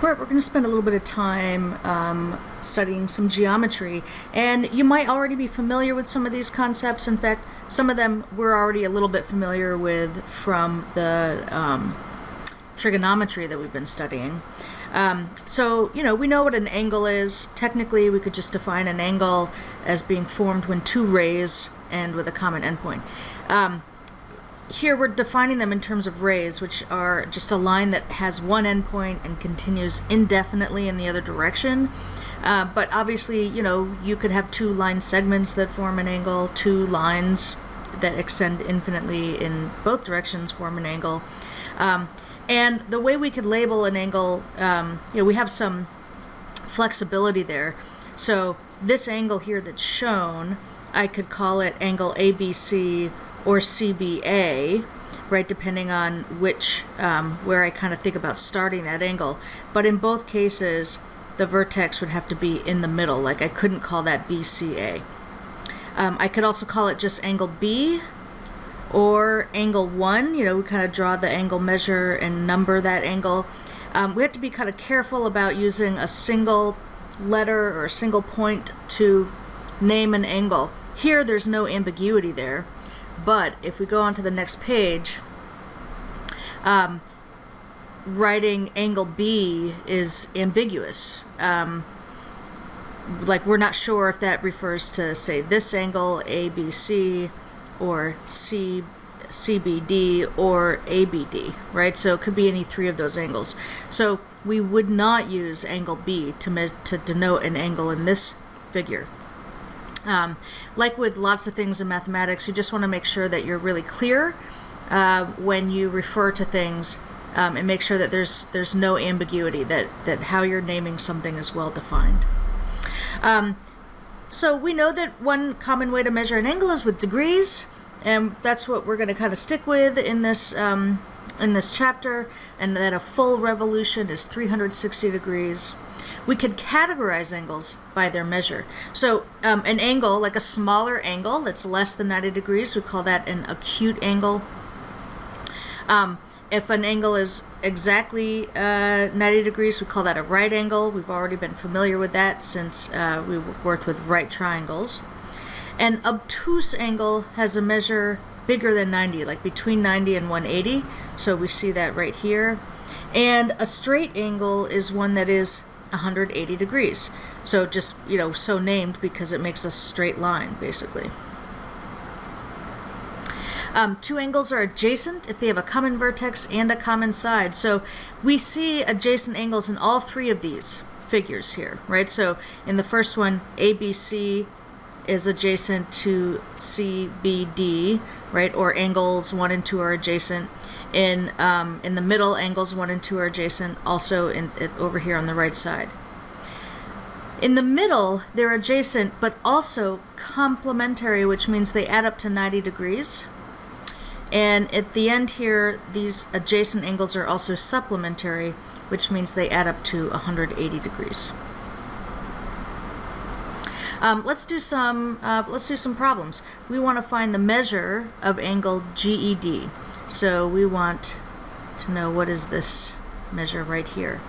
We're going to spend a little bit of time studying some geometry, and you might already be familiar with some of these concepts. In fact, some of them we're already a little bit familiar with from the trigonometry that we've been studying. So, you know, we know what an angle is. Technically, we could just define an angle as being formed when two rays end with a common endpoint. Here we're defining them in terms of rays, which are just a line that has one endpoint and continues indefinitely in the other direction. But obviously, you know, you could have two line segments that form an angle, two lines that extend infinitely in both directions form an angle. And the way we could label an angle, you know, we have some flexibility there. So this angle here that's shown, I could call it angle ABC or CBA, right, depending on which, where I kind of think about starting that angle. But in both cases, the vertex would have to be in the middle, like I couldn't call that BCA. I could also call it just angle B or angle 1, you know, we kind of draw the angle measure and number that angle. We have to be kind of careful about using a single letter or a single point to name an angle. Here, there's no ambiguity there. But if we go on to the next page, writing angle B is ambiguous. Like we're not sure if that refers to, say, this angle, ABC, or CBD, or ABD, right? So it could be any three of those angles. So we would not use angle B to denote an angle in this figure. Like with lots of things in mathematics, you just want to make sure that you're really clear when you refer to things, and make sure that there's no ambiguity, that how you're naming something is well defined. So we know that one common way to measure an angle is with degrees, and that's what we're going to kind of stick with in this chapter, and that a full revolution is 360 degrees. We could categorize angles by their measure. So an angle, like a smaller angle that's less than 90 degrees, we call that an acute angle. If an angle is exactly 90 degrees, we call that a right angle. We've already been familiar with that since we worked with right triangles. An obtuse angle has a measure bigger than 90, like between 90 and 180. So we see that right here. And a straight angle is one that is 180 degrees. So just, you know, so named because it makes a straight line, basically. Two angles are adjacent if they have a common vertex and a common side. So we see adjacent angles in all three of these figures here, right? So in the first one, ABC is adjacent to CBD, right? Or angles 1 and 2 are adjacent. In the middle, angles 1 and 2 are adjacent, also over here on the right side. In the middle, they're adjacent, but also complementary, which means they add up to 90 degrees. And at the end here, these adjacent angles are also supplementary, which means they add up to 180 degrees. Let's do some problems. We want to find the measure of angle GED. So we want to know, what is this measure right here?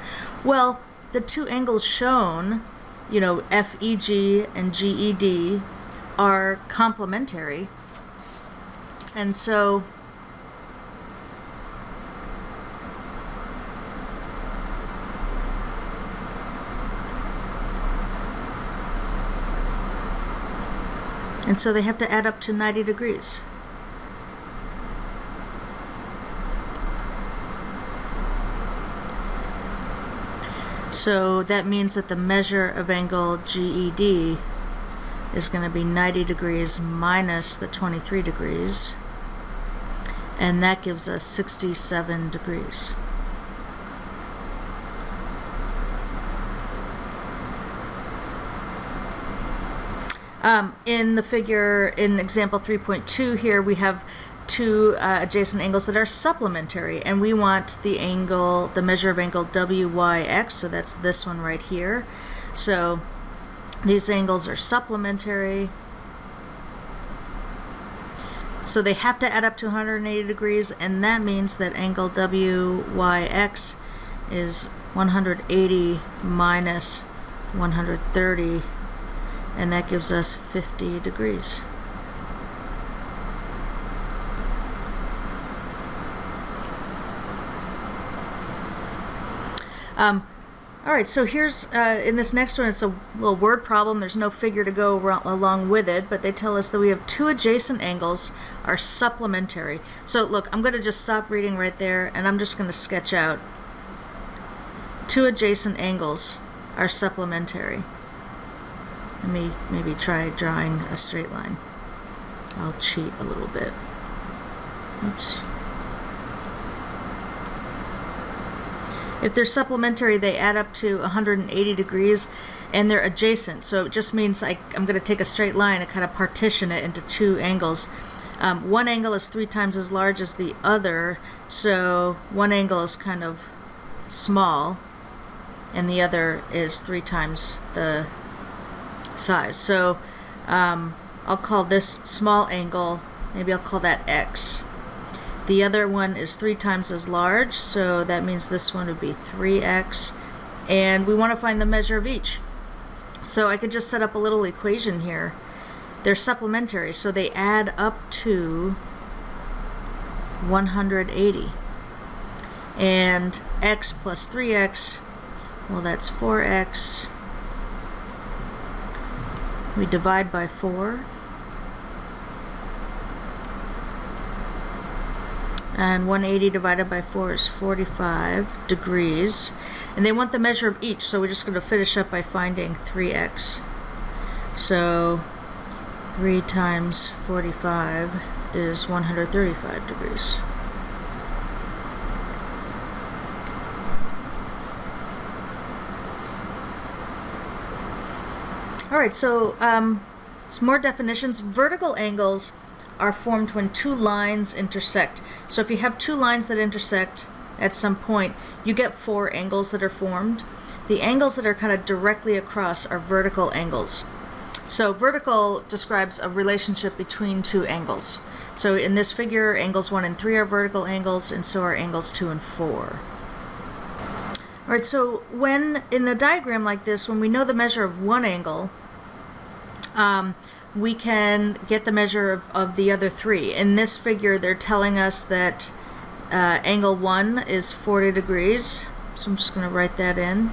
Well, the two angles shown, you know, FEG and GED, are complementary. And so they have to add up to 90 degrees. So that means that the measure of angle GED is going to be 90 degrees minus the 23 degrees, and that gives us 67 degrees. In the figure, in example 3.2 here, we have two adjacent angles that are supplementary, and we want the measure of angle WYX, so that's this one right here. So these angles are supplementary. So they have to add up to 180 degrees, and that means that angle WYX is 180 minus 130, and that gives us 50 degrees. All right, so here's, in this next one, it's a little word problem. There's no figure to go along with it, but they tell us that we have two adjacent angles are supplementary. So look, I'm going to just stop reading right there, and I'm just going to sketch out two adjacent angles are supplementary. Let me maybe try drawing a straight line. I'll cheat a little bit. Oops. If they're supplementary, they add up to 180 degrees, and they're adjacent. So it just means I'm going to take a straight line and kind of partition it into two angles. One angle is 3 times as large as the other, so one angle is kind of small, and the other is 3 times the size. So I'll call this small angle, maybe I'll call that X. The other one is 3 times as large, so that means this one would be 3x. And we want to find the measure of each. So I could just set up a little equation here. They're supplementary, so they add up to 180. And x plus 3x, well, that's 4x. We divide by 4. And 180 divided by 4 is 45 degrees. And they want the measure of each, so we're just going to finish up by finding 3x. So 3 times 45 is 135 degrees. All right, so some more definitions. Vertical angles are formed when two lines intersect. So if you have two lines that intersect at some point, you get 4 angles that are formed. The angles that are kind of directly across are vertical angles. So vertical describes a relationship between two angles. So in this figure, angles 1 and 3 are vertical angles, and so are angles 2 and 4. All right, so when in a diagram like this, when we know the measure of one angle, we can get the measure of the other 3. In this figure, they're telling us that angle 1 is 40 degrees, so I'm just going to write that in.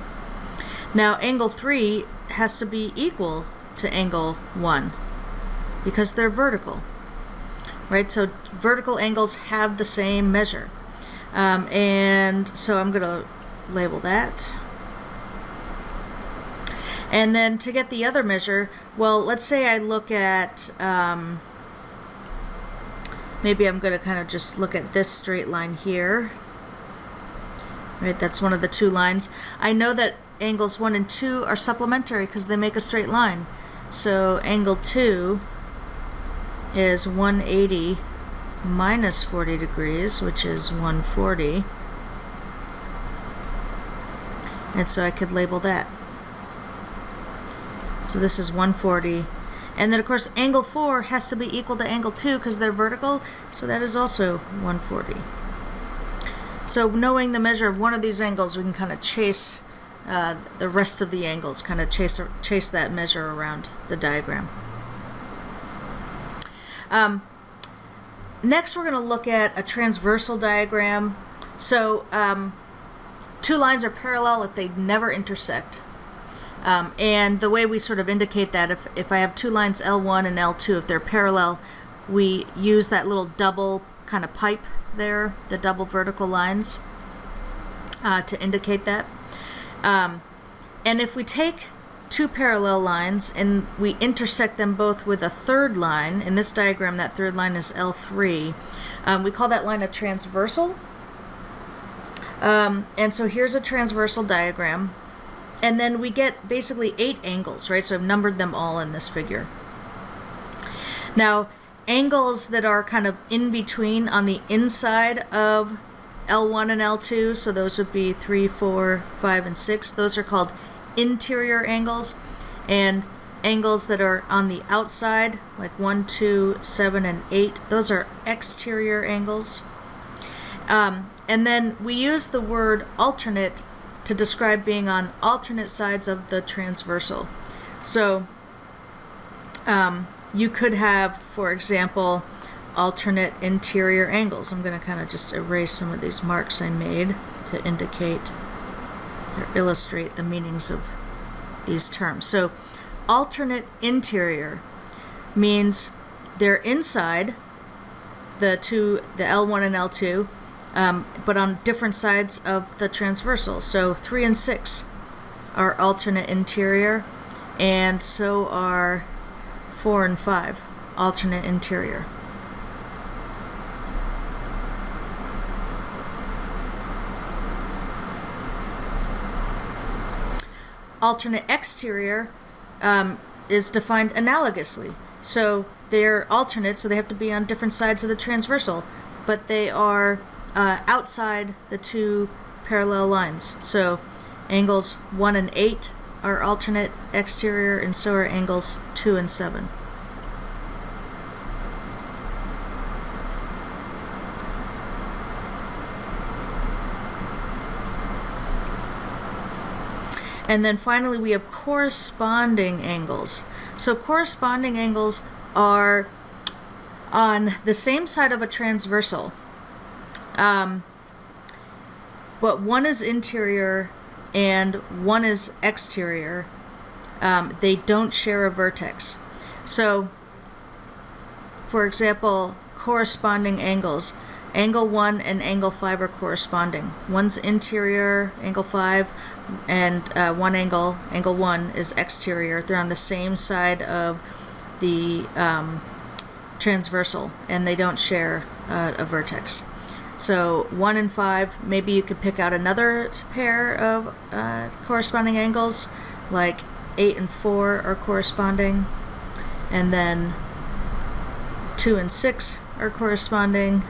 Now, angle 3 has to be equal to angle 1 because they're vertical, right? So vertical angles have the same measure. And so I'm going to label that. And then to get the other measure, well, let's say I look at, maybe I'm going to kind of just look at this straight line here. Right, that's one of the two lines. I know that angles 1 and 2 are supplementary because they make a straight line. So angle 2 is 180 minus 40 degrees, which is 140. And so I could label that. So this is 140. And then, of course, angle 4 has to be equal to angle 2 because they're vertical, so that is also 140. So knowing the measure of one of these angles, we can kind of chase the rest of the angles, kind of chase that measure around the diagram. Next, we're going to look at a transversal diagram. So two lines are parallel if they never intersect. And the way we sort of indicate that, if I have two lines L1 and L2, if they're parallel, we use that little double kind of pipe there, the double vertical lines, to indicate that. And if we take two parallel lines and we intersect them both with a third line, in this diagram that third line is L3, we call that line a transversal. And so here's a transversal diagram. And then we get basically 8 angles, right? So I've numbered them all in this figure. Now, angles that are kind of in between on the inside of L1 and L2, so those would be 3, 4, 5, and 6. Those are called interior angles. And angles that are on the outside, like 1, 2, 7, and 8, those are exterior angles. And then we use the word alternate to describe being on alternate sides of the transversal. So you could have, for example, alternate interior angles. I'm going to kind of just erase some of these marks I made to indicate or illustrate the meanings of these terms. So alternate interior means they're inside the L1 and L2, but on different sides of the transversal. So 3 and 6 are alternate interior, and so are 4 and 5 alternate interior. Alternate exterior is defined analogously. So they're alternate, so they have to be on different sides of the transversal, but they are outside the two parallel lines. So angles 1 and 8 are alternate exterior, and so are angles 2 and 7. And then finally we have corresponding angles. So corresponding angles are on the same side of a transversal, but one is interior and one is exterior. They don't share a vertex. So, for example, corresponding angles. Angle 1 and angle 5 are corresponding. One's interior, angle 5, and one angle 1, is exterior. They're on the same side of the transversal, and they don't share a vertex. So 1 and 5, maybe you could pick out another pair of corresponding angles, like 8 and 4 are corresponding, and then 2 and 6 are corresponding,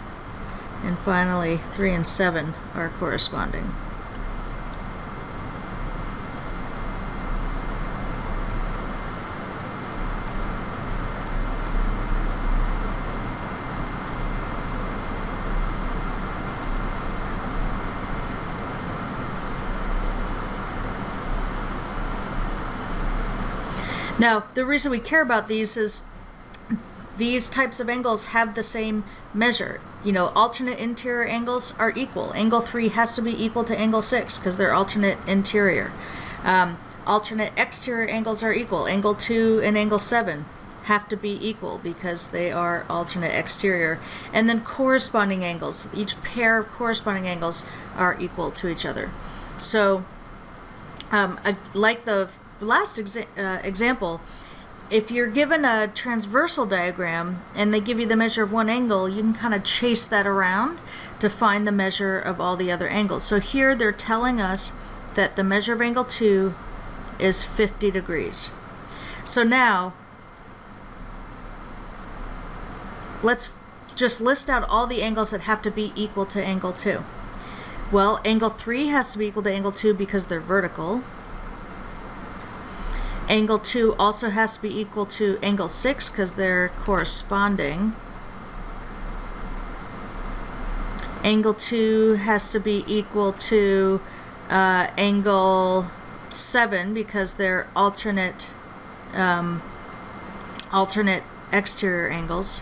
and finally 3 and 7 are corresponding. Now, the reason we care about these is these types of angles have the same measure. You know, alternate interior angles are equal. Angle 3 has to be equal to angle 6 because they're alternate interior. Alternate exterior angles are equal. Angle 2 and angle 7 have to be equal because they are alternate exterior. And then corresponding angles. Each pair of corresponding angles are equal to each other. So, like the last example, if you're given a transversal diagram and they give you the measure of one angle, you can kind of chase that around to find the measure of all the other angles. So here they're telling us that the measure of angle 2 is 50 degrees. So now, let's just list out all the angles that have to be equal to angle 2. Well, angle 3 has to be equal to angle 2 because they're vertical. Angle 2 also has to be equal to angle 6 because they're corresponding. Angle 2 has to be equal to angle 7 because they're alternate exterior angles.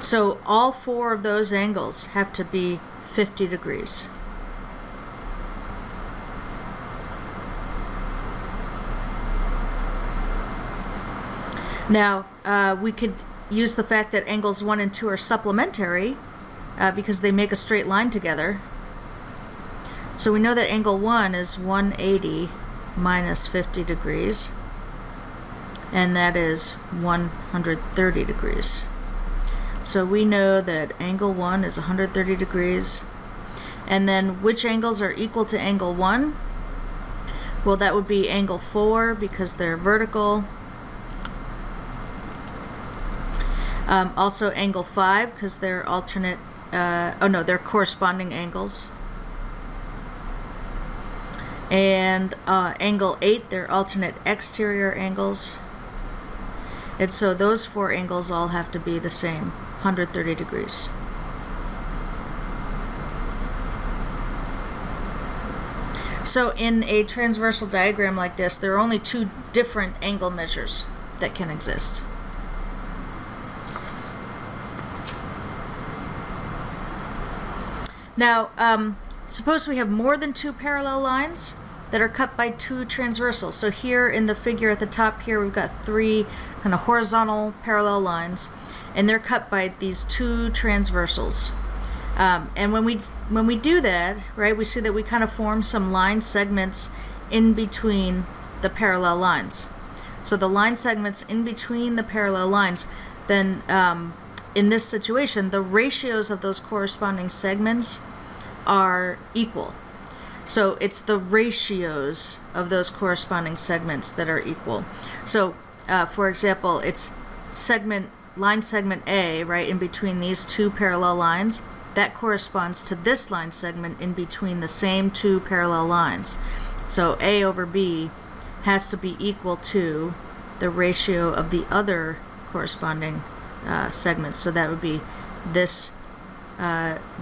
So all 4 of those angles have to be 50 degrees. Now, we could use the fact that angles 1 and 2 are supplementary because they make a straight line together. So we know that angle 1 is 180 minus 50 degrees, and that is 130 degrees. So we know that angle 1 is 130 degrees. And then which angles are equal to angle 1? Well, that would be angle 4 because they're vertical. Also angle 5 because they're alternate, they're corresponding angles. And angle 8, they're alternate exterior angles. And so those 4 angles all have to be the same, 130 degrees. So in a transversal diagram like this, there are only two different angle measures that can exist. Now, suppose we have more than two parallel lines that are cut by two transversals. So here in the figure at the top here, we've got three kind of horizontal parallel lines, and they're cut by these two transversals. And when we do that, right, we see that we kind of form some line segments in between the parallel lines. So the line segments in between the parallel lines, then in this situation, the ratios of those corresponding segments are equal. So it's the ratios of those corresponding segments that are equal. So for example, it's line segment A, right, in between these two parallel lines. That corresponds to this line segment in between the same two parallel lines. So A over B has to be equal to the ratio of the other corresponding segments. So that would be this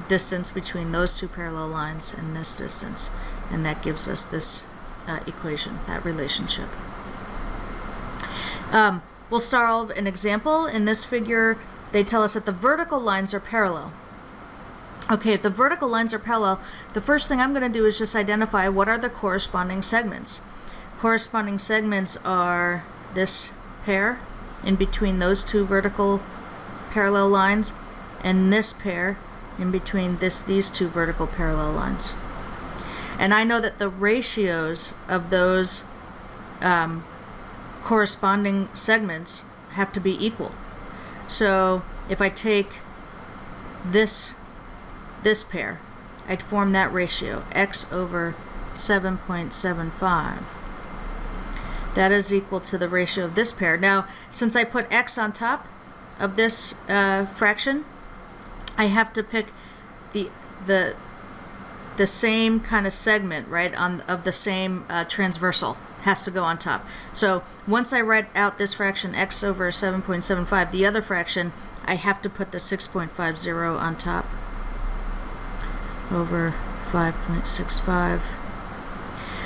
distance between those two parallel lines and this distance. And that gives us this equation, that relationship. We'll solve an example. In this figure, they tell us that the vertical lines are parallel. Okay, if the vertical lines are parallel, the first thing I'm going to do is just identify what are the corresponding segments. Corresponding segments are this pair in between those two vertical parallel lines, and this pair in between these two vertical parallel lines. And I know that the ratios of those corresponding segments have to be equal. So if I take this pair, I'd form that ratio, x over 7.75. That is equal to the ratio of this pair. Now, since I put x on top of this fraction, I have to pick the same kind of segment, right, of the same transversal. Has to go on top. So once I write out this fraction, x over 7.75, the other fraction, I have to put the 6.50 on top over 5.65.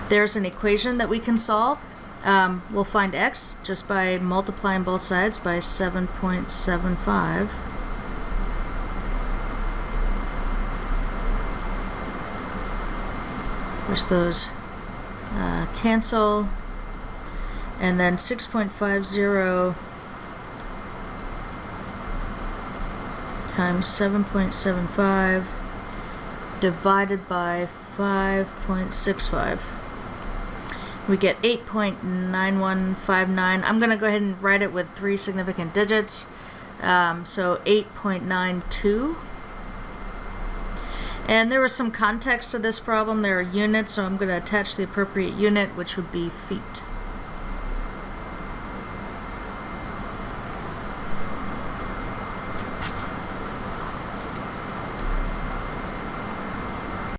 There's an equation that we can solve. We'll find x just by multiplying both sides by 7.75. There's those cancel, and then 6.50 times 7.75 divided by 5.65. We get 8.9159. I'm going to go ahead and write it with three significant digits. So 8.92. And there was some context to this problem. There are units, so I'm going to attach the appropriate unit, which would be feet.